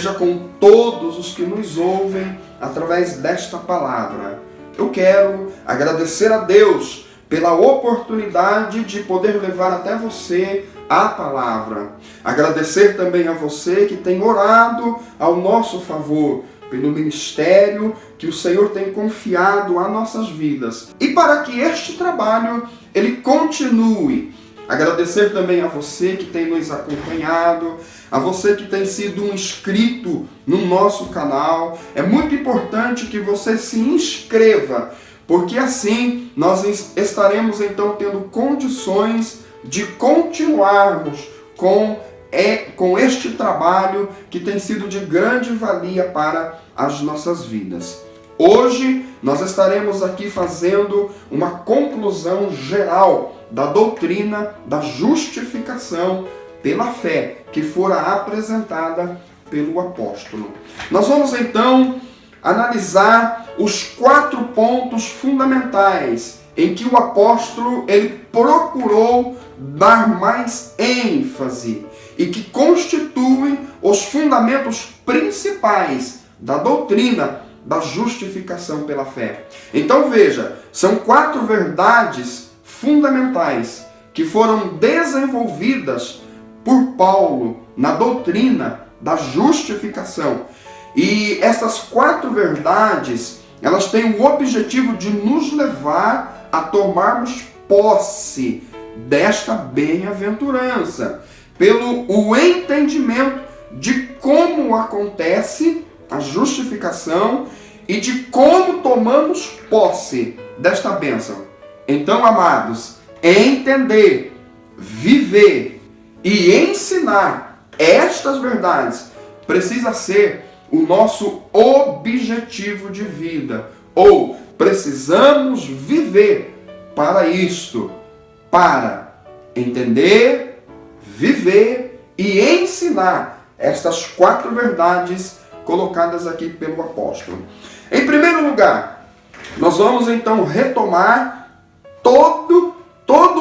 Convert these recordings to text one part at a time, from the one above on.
seja com todos os que nos ouvem através desta palavra. Eu quero agradecer a Deus pela oportunidade de poder levar até você a palavra. Agradecer também a você que tem orado ao nosso favor, pelo ministério que o Senhor tem confiado a nossas vidas. E para que este trabalho ele continue. Agradecer também a você que tem nos acompanhado, a você que tem sido um inscrito no nosso canal. É muito importante que você se inscreva, porque assim nós estaremos então tendo condições de continuarmos com este trabalho que tem sido de grande valia para as nossas vidas. Hoje nós estaremos aqui fazendo uma conclusão geral da doutrina da justificação pela fé que fora apresentada pelo apóstolo. Nós vamos então analisar os 4 pontos fundamentais em que o apóstolo ele procurou dar mais ênfase e que constituem os fundamentos principais da doutrina da justificação pela fé. Então veja, são 4 verdades fundamentais que foram desenvolvidas por Paulo na doutrina da justificação. E essas 4 verdades, elas têm o objetivo de nos levar a tomarmos posse desta bem-aventurança, pelo o entendimento de como acontece a justificação e de como tomamos posse desta bênção. Então, amados, entender, viver e ensinar estas verdades precisa ser o nosso objetivo de vida, ou precisamos viver para isto, para entender, viver e ensinar estas 4 verdades colocadas aqui pelo apóstolo. Em primeiro lugar, nós vamos então retomar todo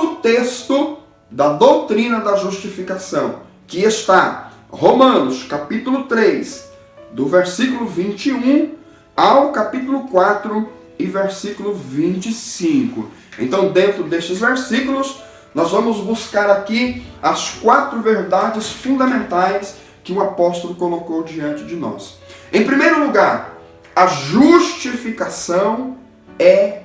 o texto da doutrina da justificação, que está Romanos capítulo 3, do versículo 21 ao capítulo 4 e versículo 25. Então, dentro destes versículos, nós vamos buscar aqui as 4 verdades fundamentais que o apóstolo colocou diante de nós. Em primeiro lugar, a justificação é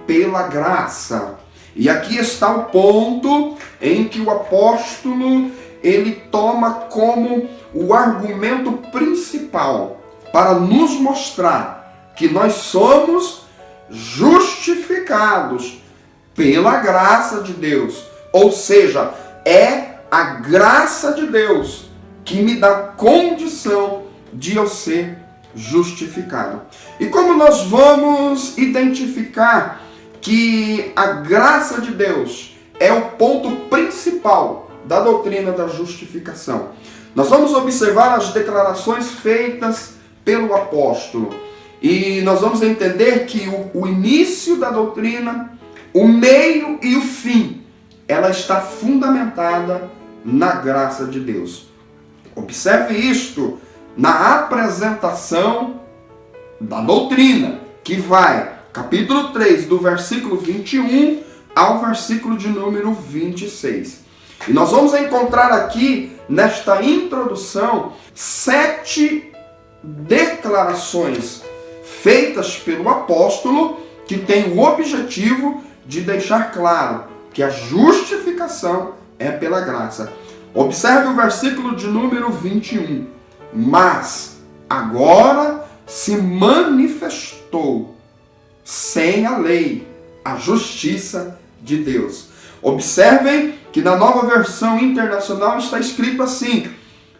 pela graça. E aqui está o ponto em que o apóstolo ele toma como o argumento principal para nos mostrar que nós somos justificados pela graça de Deus. Ou seja, é a graça de Deus que me dá condição de eu ser justificado. E como nós vamos identificar que a graça de Deus é o ponto principal da doutrina da justificação? Nós vamos observar as declarações feitas pelo apóstolo e nós vamos entender que o início da doutrina, o meio e o fim, ela está fundamentada na graça de Deus. Observe isto na apresentação da doutrina, que vai capítulo 3, do versículo 21 ao versículo de número 26. E nós vamos encontrar aqui, nesta introdução, 7 declarações feitas pelo apóstolo que tem o objetivo de deixar claro que a justificação é pela graça. Observe o versículo de número 21. Mas agora se manifestou sem a lei a justiça de Deus. Observem que na Nova Versão Internacional está escrito assim: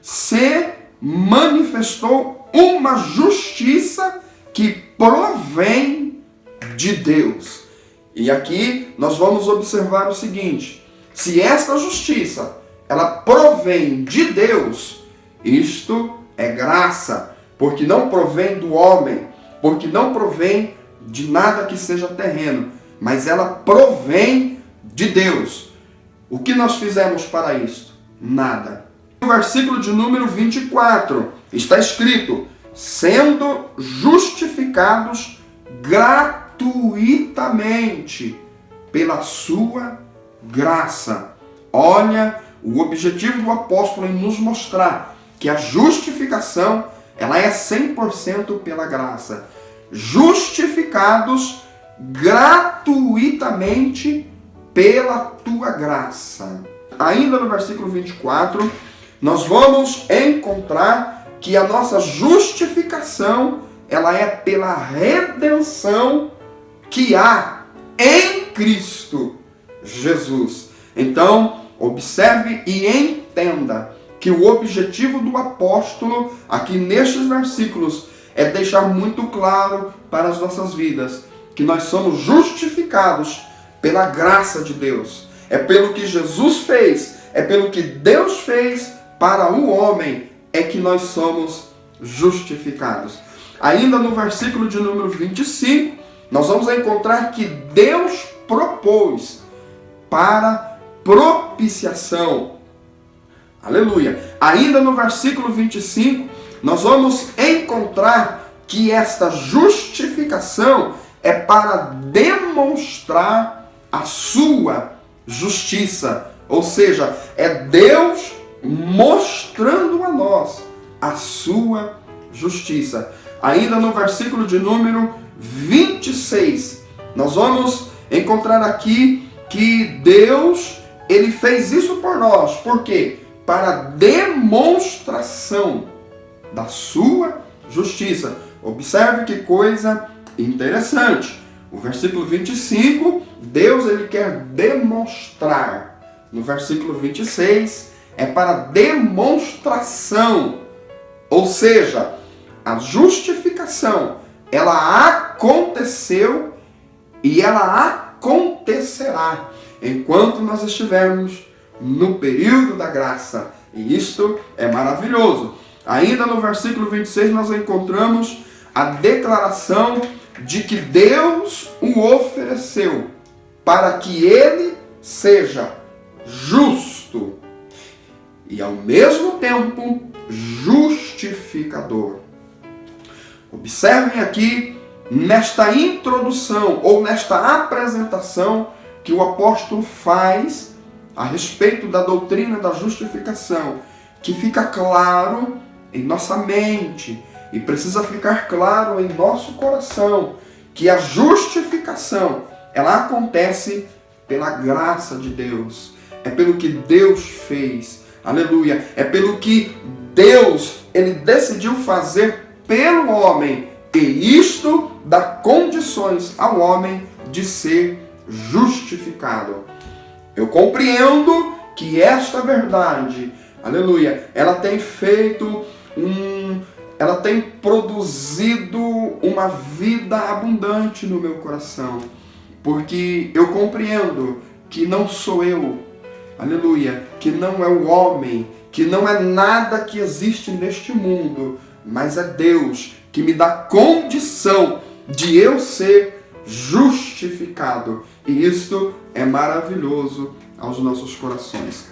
se manifestou uma justiça que provém de Deus. E aqui nós vamos observar o seguinte: se esta justiça ela provém de Deus, isto é graça, porque não provém do homem, porque não provém de nada que seja terreno, mas ela provém de Deus. O que nós fizemos para isto? Nada. No versículo de número 24, Está escrito, sendo justificados gratuitamente pela sua graça. Olha, o objetivo do apóstolo em nos mostrar que a justificação, ela é 100% pela graça. Justificados gratuitamente pela tua graça. Ainda no versículo 24, nós vamos encontrar que a nossa justificação, ela é pela redenção que há em Cristo Jesus. Então, observe e entenda que o objetivo do apóstolo aqui nestes versículos é deixar muito claro para as nossas vidas que nós somos justificados pela graça de Deus. É pelo que Jesus fez, é pelo que Deus fez para o homem, é que nós somos justificados. Ainda no versículo de número 25, nós vamos encontrar que Deus propôs para propiciação. Aleluia! Ainda no versículo 25, nós vamos encontrar que esta justificação é para demonstrar a sua justiça. Ou seja, é Deus mostrando a nós a sua justiça. Ainda no versículo de número 26, nós vamos encontrar aqui que Deus, ele fez isso por nós. Por quê? Para demonstração da sua justiça. Observe que coisa interessante. O versículo 25, Deus, ele quer demonstrar. No versículo 26, é para demonstração. Ou seja, a justificação, ela aconteceu e ela acontecerá enquanto nós estivermos no período da graça. E isto é maravilhoso. Ainda no versículo 26 nós encontramos a declaração de que Deus o ofereceu para que ele seja justo e ao mesmo tempo justificador. Observem aqui nesta introdução ou nesta apresentação que o apóstolo faz a respeito da doutrina da justificação, que fica claro em nossa mente e precisa ficar claro em nosso coração que a justificação, ela acontece pela graça de Deus, é pelo que Deus fez, aleluia, é pelo que Deus, ele decidiu fazer pelo homem, e isto dá condições ao homem de ser justificado. Eu compreendo que esta verdade, aleluia, ela tem feito ela tem produzido uma vida abundante no meu coração, porque eu compreendo que não sou eu, aleluia, que não é o homem, que não é nada que existe neste mundo, mas é Deus que me dá condição de eu ser justificado. E isto é maravilhoso aos nossos corações.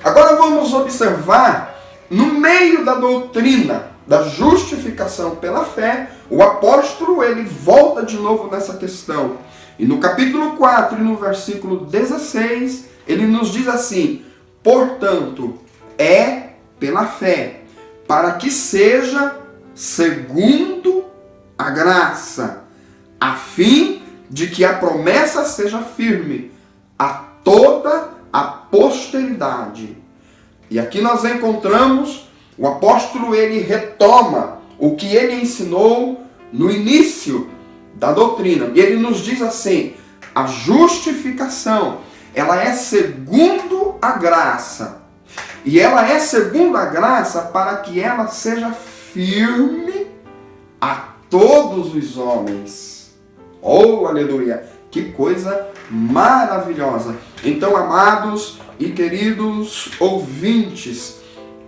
Agora vamos observar, no meio da doutrina da justificação pela fé, o apóstolo ele volta de novo nessa questão. E no capítulo 4 e no versículo 16, ele nos diz assim: portanto, é pela fé, para que seja segundo a graça, a fim de que a promessa seja firme a toda a posteridade. E aqui nós encontramos o apóstolo, ele retoma o que ele ensinou no início da doutrina. E ele nos diz assim: a justificação, ela é segundo a graça. E ela é segundo a graça para que ela seja firme a todos os homens. Oh, aleluia! Que coisa maravilhosa! Então, amados e queridos ouvintes,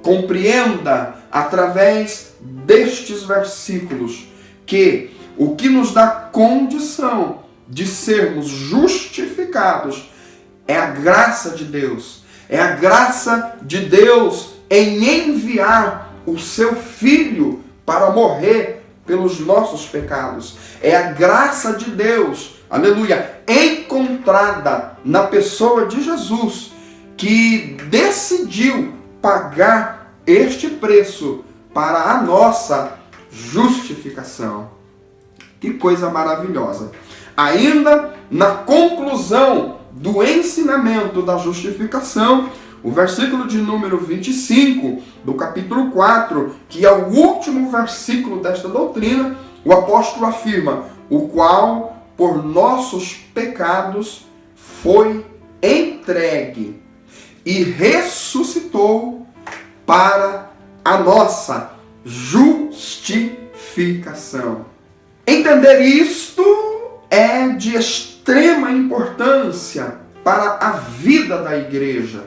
compreenda através destes versículos que o que nos dá condição de sermos justificados é a graça de Deus. É a graça de Deus em enviar o seu Filho para morrer pelos nossos pecados. É a graça de Deus, aleluia, encontrada na pessoa de Jesus, que decidiu pagar este preço para a nossa justificação. Que coisa maravilhosa! Ainda na conclusão do ensinamento da justificação, o versículo de número 25 do capítulo 4, que é o último versículo desta doutrina, o apóstolo afirma: o qual por nossos pecados foi entregue e ressuscitou para a nossa justificação. Entender isto é de extrema importância para a vida da igreja.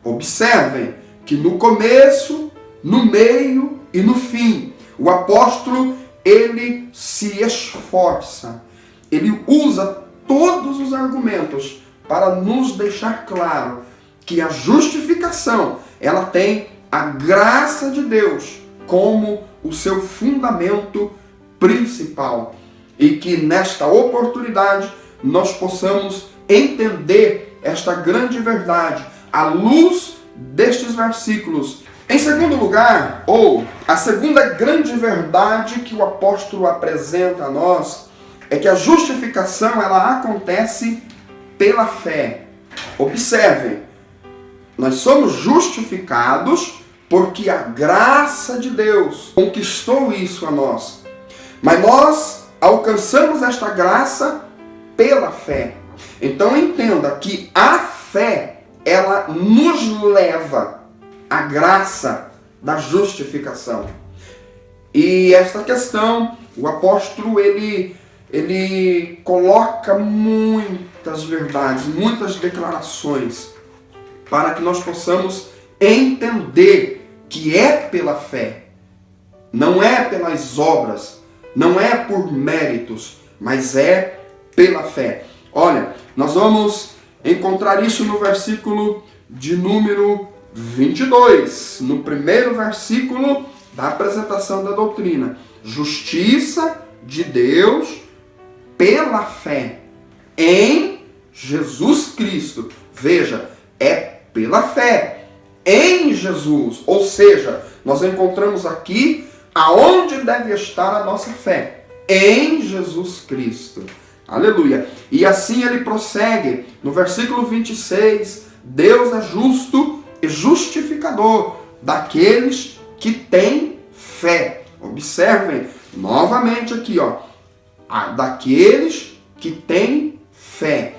Observem que no começo, no meio e no fim, o apóstolo, ele se esforça, ele usa todos os argumentos para nos deixar claro que a justificação, ela tem a graça de Deus como o seu fundamento principal. E que nesta oportunidade nós possamos entender esta grande verdade à luz destes versículos. Em segundo lugar, ou a segunda grande verdade que o apóstolo apresenta a nós, é que a justificação ela acontece pela fé. Observem, nós somos justificados porque a graça de Deus conquistou isso a nós. Mas nós alcançamos esta graça pela fé. Então entenda que a fé, ela nos leva à graça da justificação. E esta questão, o apóstolo, ele coloca muitas verdades, muitas declarações, para que nós possamos entender que é pela fé, não é pelas obras, não é por méritos, mas é pela fé. Olha, nós vamos encontrar isso no versículo de número 22, no primeiro versículo da apresentação da doutrina. Justiça de Deus pela fé em Jesus Cristo. Veja, é pela fé em Jesus. Ou seja, nós encontramos aqui aonde deve estar a nossa fé. Em Jesus Cristo. Aleluia. E assim ele prossegue no versículo 26. Deus é justo e justificador daqueles que têm fé. Observem novamente aqui, ó. Daqueles que têm fé.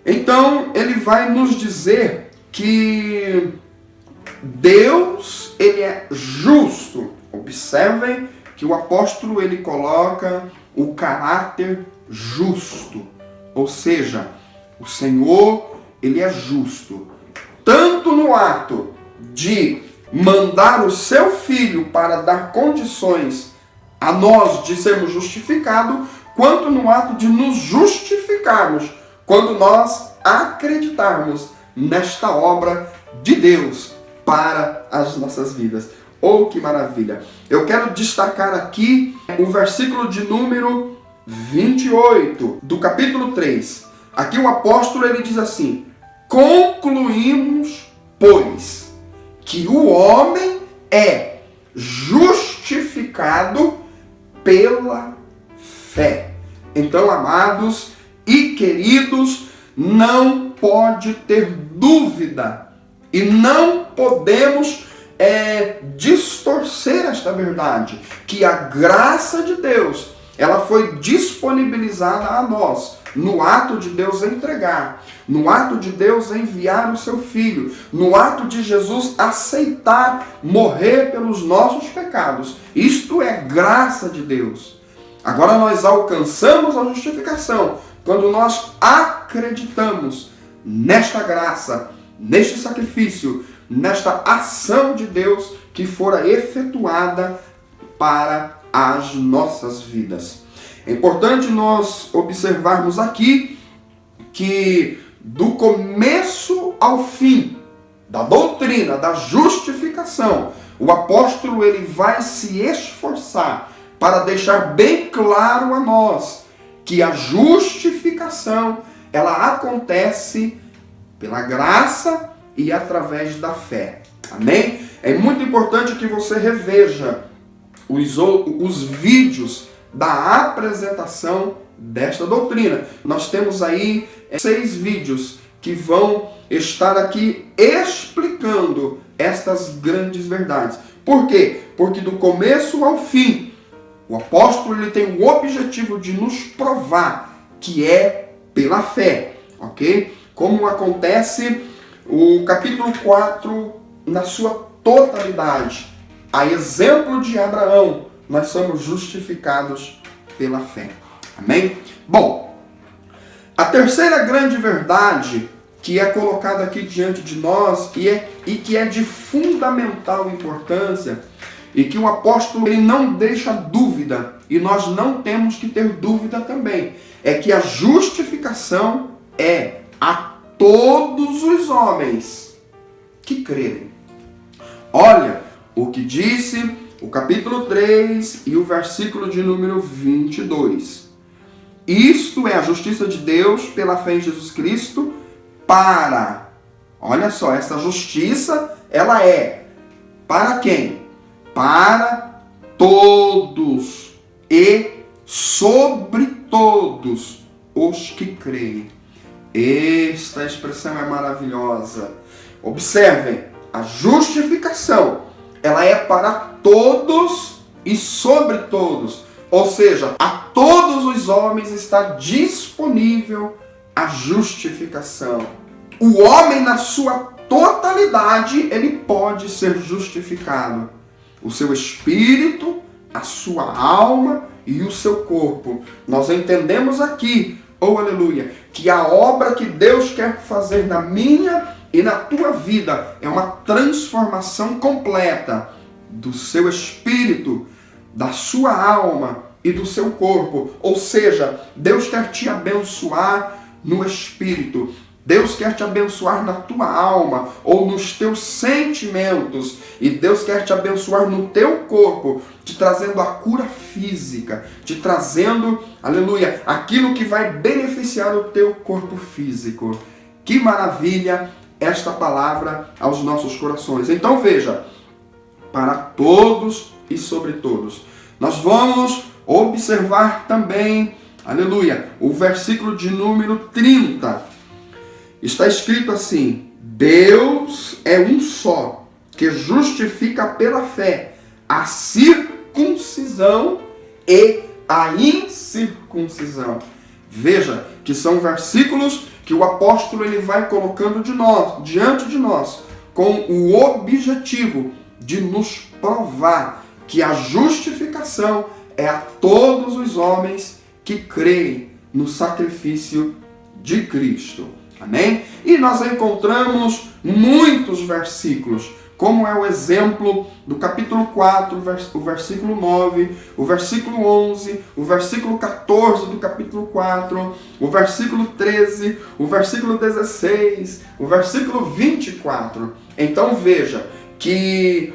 Então, ele vai nos dizer que Deus, ele é justo. Observem que o apóstolo, ele coloca o caráter justo. Ou seja, o Senhor, ele é justo. Tanto no ato de mandar o seu Filho para dar condições a nós de sermos justificados, quanto no ato de nos justificarmos, quando nós acreditarmos nesta obra de Deus para as nossas vidas. Oh, que maravilha! Eu quero destacar aqui o versículo de número 28 do capítulo 3. Aqui o apóstolo, ele diz assim: concluímos, pois, que o homem é justificado pela fé. Então, amados e queridos, não pode ter dúvida e não podemos distorcer esta verdade, que a graça de Deus, ela foi disponibilizada a nós no ato de Deus entregar, no ato de Deus enviar o seu Filho, no ato de Jesus aceitar morrer pelos nossos pecados. Isto é graça de Deus. Agora nós alcançamos a justificação quando nós acreditamos nesta graça, neste sacrifício, nesta ação de Deus que fora efetuada para as nossas vidas. É importante nós observarmos aqui que do começo ao fim da doutrina da justificação, o apóstolo ele vai se esforçar para deixar bem claro a nós que a justificação ela acontece pela graça e através da fé. Amém? É muito importante que você reveja os vídeos da apresentação desta doutrina. Nós temos aí 6 vídeos que vão estar aqui explicando estas grandes verdades. Por quê? Porque do começo ao fim, o apóstolo ele tem o objetivo de nos provar que é pela fé, ok? Como acontece o capítulo 4 na sua totalidade. A exemplo de Abraão, nós somos justificados pela fé. Amém? Bom, a terceira grande verdade que é colocada aqui diante de nós e que é de fundamental importância e que o apóstolo ele não deixa dúvida e nós não temos que ter dúvida também, é que a justificação é a todos os homens que crerem. Olha o que disse o capítulo 3 e o versículo de número 22. Isto é a justiça de Deus pela fé em Jesus Cristo para, olha só, essa justiça, ela é para quem? Para todos e sobre todos os que creem. Esta expressão é maravilhosa. Observem, a justificação, ela é para todos e sobre todos. Ou seja, a todos os homens está disponível a justificação. O homem na sua totalidade, ele pode ser justificado. O seu espírito, a sua alma e o seu corpo. Nós entendemos aqui, oh aleluia, que a obra que Deus quer fazer na minha e na tua vida é uma transformação completa do seu espírito, da sua alma e do seu corpo. Ou seja, Deus quer te abençoar no espírito. Deus quer te abençoar na tua alma ou nos teus sentimentos. E Deus quer te abençoar no teu corpo, te trazendo a cura física, te trazendo, aleluia, aquilo que vai beneficiar o teu corpo físico. Que maravilha esta palavra aos nossos corações. Então veja, para todos e sobre todos. Nós vamos observar também, aleluia, o versículo de número 30. Está escrito assim: Deus é um só, que justifica pela fé a circuncisão e a incircuncisão. Veja que são versículos que o apóstolo ele vai colocando diante de nós, com o objetivo de nos provar que a justificação é a todos os homens que creem no sacrifício de Cristo. Amém? E nós encontramos muitos versículos, como é o exemplo do capítulo 4, o versículo 9, o versículo 11, o versículo 14 do capítulo 4, o versículo 13, o versículo 16, o versículo 24. Então veja que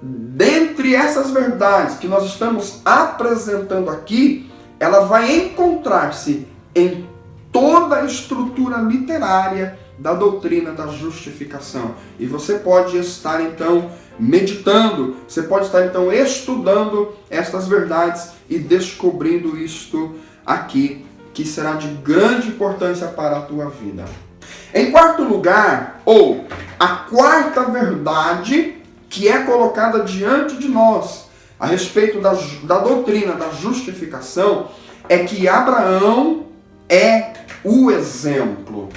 dentre essas verdades que nós estamos apresentando aqui, ela vai encontrar-se em toda a estrutura literária da doutrina da justificação. E você pode estar então meditando, você pode estar então estudando estas verdades e descobrindo isto aqui, que será de grande importância para a tua vida. Em quarto lugar, ou a quarta verdade que é colocada diante de nós a respeito da doutrina da justificação, é que Abraão é o exemplo.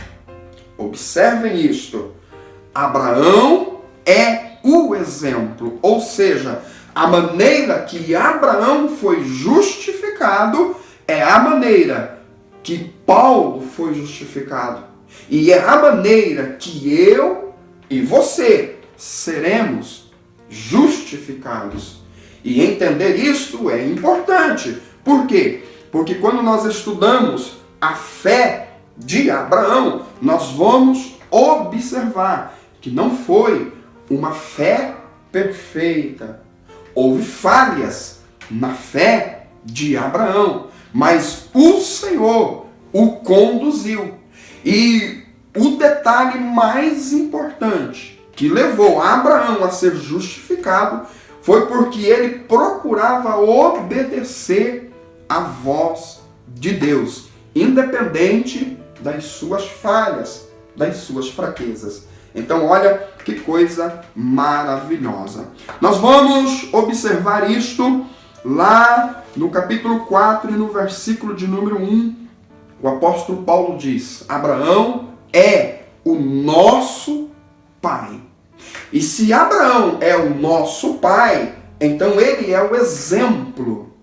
Observem isto. Abraão é o exemplo. Ou seja, a maneira que Abraão foi justificado é a maneira que Paulo foi justificado. E é a maneira que eu e você seremos justificados. E entender isto é importante. Por quê? Porque quando nós estudamos a fé de Abraão, nós vamos observar que não foi uma fé perfeita. Houve falhas na fé de Abraão, mas o Senhor o conduziu. E o detalhe mais importante que levou Abraão a ser justificado foi porque ele procurava obedecer à voz de Deus, independente das suas falhas, das suas fraquezas. Então, olha que coisa maravilhosa. Nós vamos observar isto lá no capítulo 4 e no versículo de número 1. O apóstolo Paulo diz: Abraão é o nosso pai. E se Abraão é o nosso pai, então ele é o exemplo.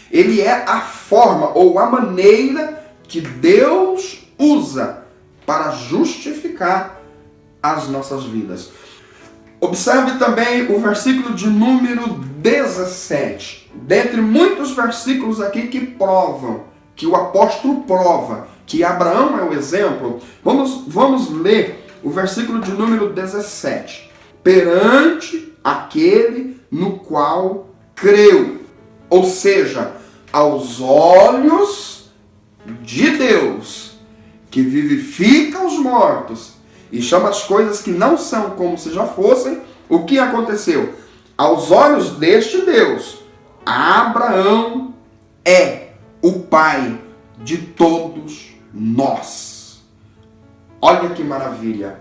Ele é a forma ou a maneira que Deus usa para justificar as nossas vidas. Observe também o versículo de número 17. Dentre muitos versículos aqui que provam, que o apóstolo prova que Abraão é o exemplo, vamos ler o versículo de número 17. Perante aquele no qual creu. Ou seja, aos olhos de Deus, que vivifica os mortos e chama as coisas que não são como se já fossem, o que aconteceu? Aos olhos deste Deus, Abraão é o pai de todos nós. Olha que maravilha.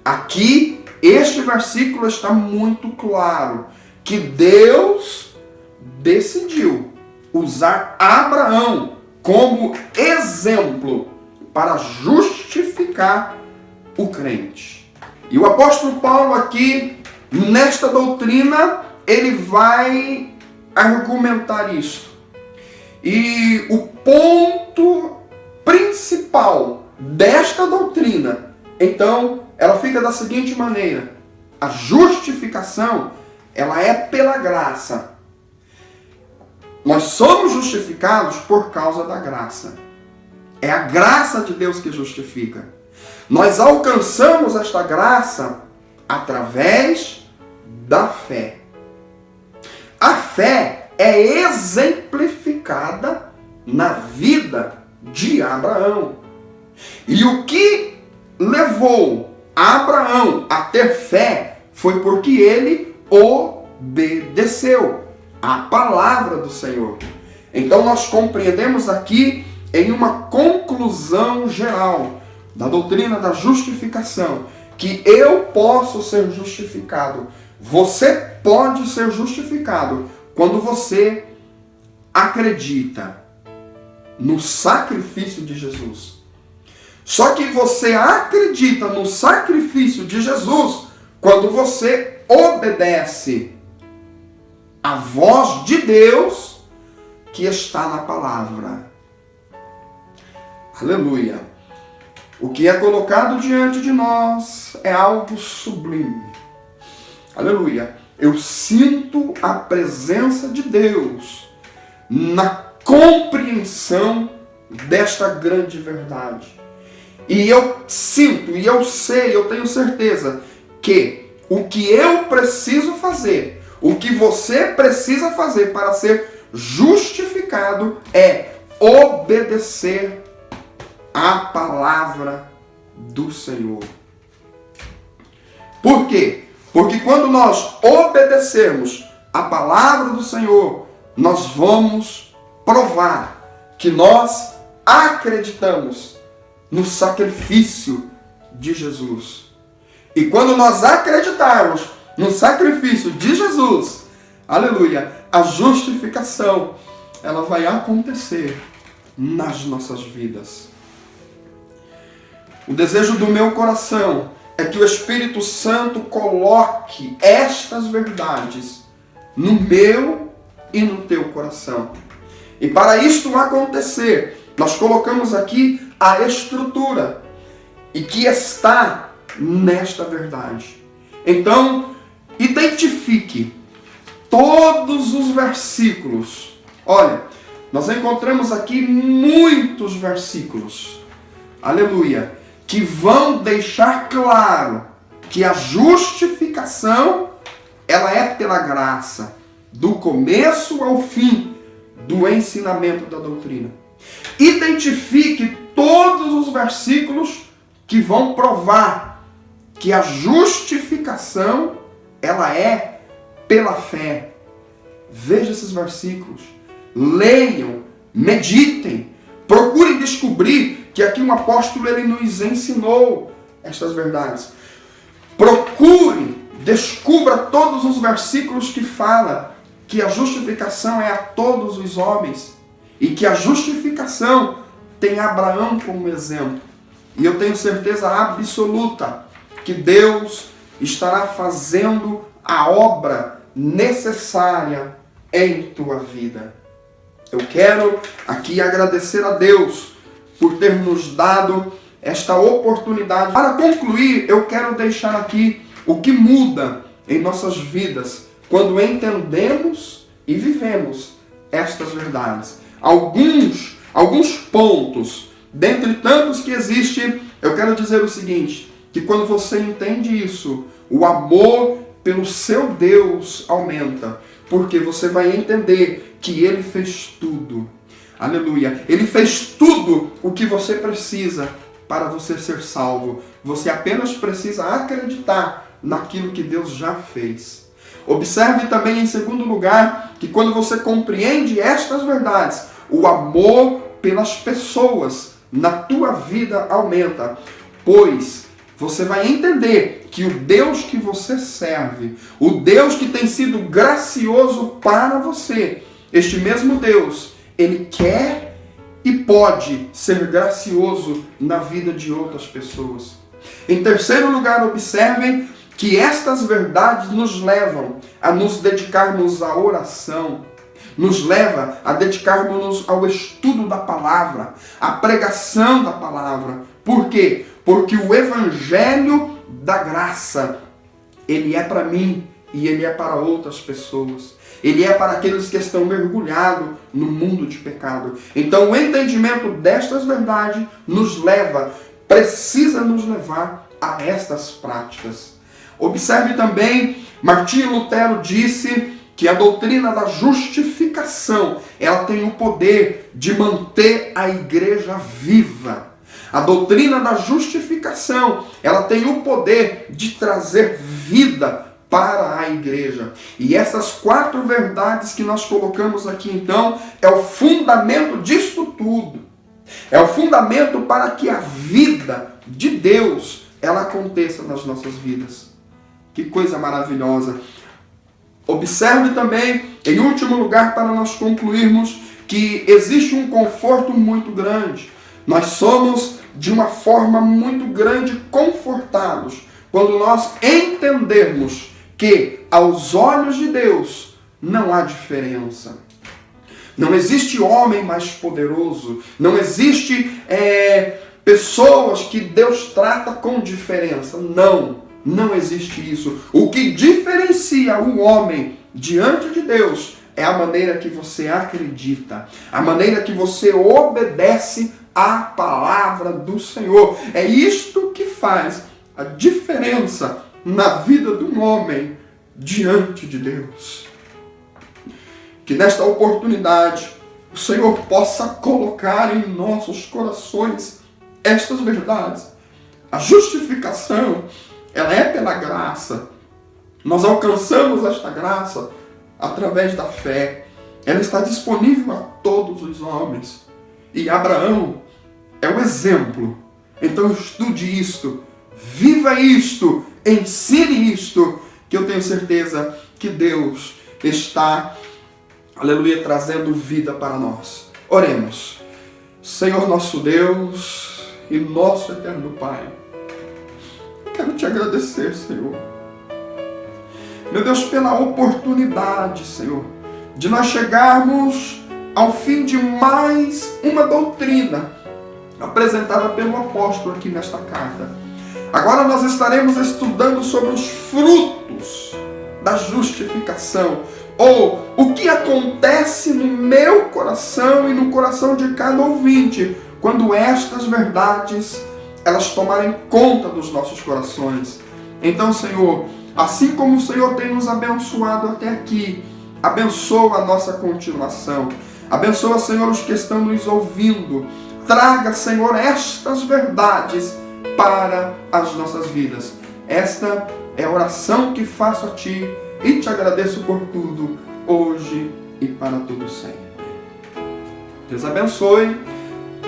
Aqui, este versículo está muito claro que Deus decidiu usar Abraão como exemplo para justificar o crente. E o apóstolo Paulo aqui, nesta doutrina, ele vai argumentar isso. E o ponto principal desta doutrina, então, ela fica da seguinte maneira: a justificação, ela é pela graça. Nós somos justificados por causa da graça. É a graça de Deus que justifica. Nós alcançamos esta graça através da fé. A fé é exemplificada na vida de Abraão. E o que levou Abraão a ter fé foi porque ele obedeceu à palavra do Senhor. Então nós compreendemos aqui em uma conclusão geral da doutrina da justificação, que eu posso ser justificado, você pode ser justificado quando você acredita no sacrifício de Jesus. Só que você acredita no sacrifício de Jesus quando você obedece à voz de Deus que está na palavra. Aleluia! O que é colocado diante de nós é algo sublime. Aleluia! Eu sinto a presença de Deus na compreensão desta grande verdade. E eu sinto, e eu sei, eu tenho certeza que o que eu preciso fazer, o que você precisa fazer para ser justificado é obedecer à palavra do Senhor. Por quê? Porque quando nós obedecermos à palavra do Senhor, nós vamos provar que nós acreditamos no sacrifício de Jesus. E quando nós acreditarmos no sacrifício de Jesus, aleluia, a justificação, ela vai acontecer nas nossas vidas. O desejo do meu coração é que o Espírito Santo coloque estas verdades no meu e no teu coração. E para isto acontecer, nós colocamos aqui a estrutura e que está nesta verdade. Então, identifique todos os versículos. Olha, nós encontramos aqui muitos versículos, aleluia, que vão deixar claro que a justificação ela é pela graça, do começo ao fim do ensinamento da doutrina. Identifique todos os versículos que vão provar que a justificação, ela é pela fé. Veja esses versículos, leiam, meditem, procurem descobrir que aqui um apóstolo ele nos ensinou estas verdades. Procure, descubra todos os versículos que falam que a justificação é a todos os homens e que a justificação tem Abraão como exemplo. E eu tenho certeza absoluta que Deus estará fazendo a obra necessária em tua vida. Eu quero aqui agradecer a Deus por ter nos dado esta oportunidade. Para concluir, eu quero deixar aqui o que muda em nossas vidas quando entendemos e vivemos estas verdades. Alguns pontos, dentre tantos que existem, eu quero dizer o seguinte, que quando você entende isso, o amor pelo seu Deus aumenta, porque você vai entender que Ele fez tudo. Aleluia! Ele fez tudo o que você precisa para você ser salvo. Você apenas precisa acreditar naquilo que Deus já fez. Observe também, em segundo lugar, que quando você compreende estas verdades, o amor pelas pessoas na tua vida aumenta, pois você vai entender que o Deus que você serve, o Deus que tem sido gracioso para você, este mesmo Deus, Ele quer e pode ser gracioso na vida de outras pessoas. Em terceiro lugar, observem que estas verdades nos levam a nos dedicarmos à oração, nos leva a dedicarmos ao estudo da palavra, à pregação da palavra. Por quê? Porque o evangelho da graça, ele é para mim e ele é para outras pessoas. Ele é para aqueles que estão mergulhados no mundo de pecado. Então o entendimento destas verdades precisa nos levar a estas práticas. Observe também, Martinho Lutero disse que a doutrina da justificação, ela tem o poder de manter a igreja viva. A doutrina da justificação, ela tem o poder de trazer vida para a igreja. E essas 4 verdades que nós colocamos aqui, então, é o fundamento disto tudo. É o fundamento para que a vida de Deus, ela aconteça nas nossas vidas. Que coisa maravilhosa. Observe também, em último lugar, para nós concluirmos, que existe um conforto muito grande. Nós somos, de uma forma muito grande, confortados quando nós entendermos que, aos olhos de Deus, não há diferença. Não existe homem mais poderoso, não existe pessoas que Deus trata com diferença. Não existe isso. O que diferencia o homem diante de Deus é a maneira que você acredita, a maneira que você obedece à palavra do Senhor. É isto que faz a diferença na vida de um homem diante de Deus. Que nesta oportunidade o Senhor possa colocar em nossos corações estas verdades. A justificação, ela é pela graça. Nós alcançamos esta graça através da fé. Ela está disponível a todos os homens. E Abraão é um exemplo. Então estude isto, viva isto, ensine isto, que eu tenho certeza que Deus está, aleluia, trazendo vida para nós. Oremos. Senhor nosso Deus e nosso eterno Pai, quero te agradecer, Senhor. Meu Deus, pela oportunidade, Senhor, de nós chegarmos ao fim de mais uma doutrina apresentada pelo apóstolo aqui nesta carta. Agora nós estaremos estudando sobre os frutos da justificação, ou o que acontece no meu coração e no coração de cada ouvinte quando estas verdades elas tomarem conta dos nossos corações. Então, Senhor, Assim como o Senhor tem nos abençoado até aqui, abençoa a nossa continuação. Abençoa, Senhor, os que estão nos ouvindo. Traga, Senhor, estas verdades para as nossas vidas. Esta é a oração que faço a Ti e te agradeço por tudo, hoje e para todo sempre. Deus abençoe.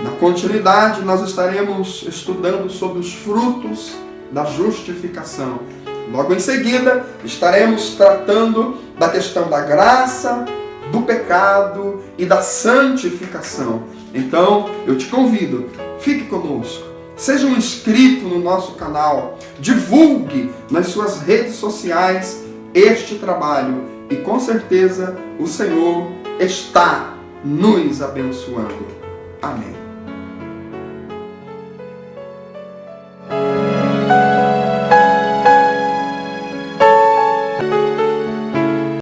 Na continuidade, nós estaremos estudando sobre os frutos da justificação. Logo em seguida, estaremos tratando da questão da graça, do pecado e da santificação. Então, eu te convido, fique conosco. Seja um inscrito no nosso canal. Divulgue nas suas redes sociais este trabalho. E com certeza, o Senhor está nos abençoando. Amém.